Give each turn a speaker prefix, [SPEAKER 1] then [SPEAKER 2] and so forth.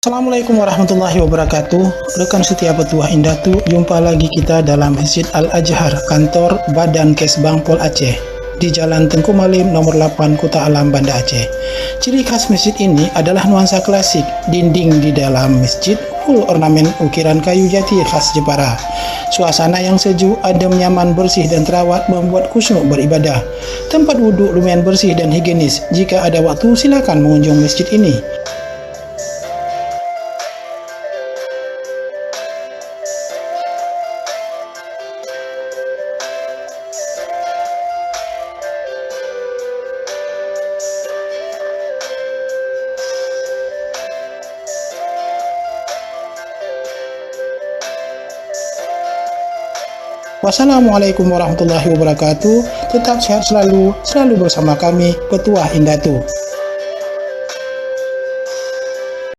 [SPEAKER 1] Assalamualaikum warahmatullahi wabarakatuh. Rekan setia Petuah Indatu, jumpa lagi kita dalam Masjid Al-Azhar, kantor Badan Kesbang Pol Aceh, di Jalan Tengku Malim nomor 8, Kota Alam, Banda Aceh. Ciri khas masjid ini adalah nuansa klasik. Dinding di dalam masjid full ornamen ukiran kayu jati khas Jepara. Suasana yang sejuk, adem, nyaman, bersih dan terawat membuat khusyuk beribadah. Tempat wudhu lumayan bersih dan higienis. Jika ada waktu, silakan mengunjungi masjid ini. Wassalamualaikum warahmatullahi wabarakatuh. Tetap sehat selalu bersama kami, Petuah Indatu.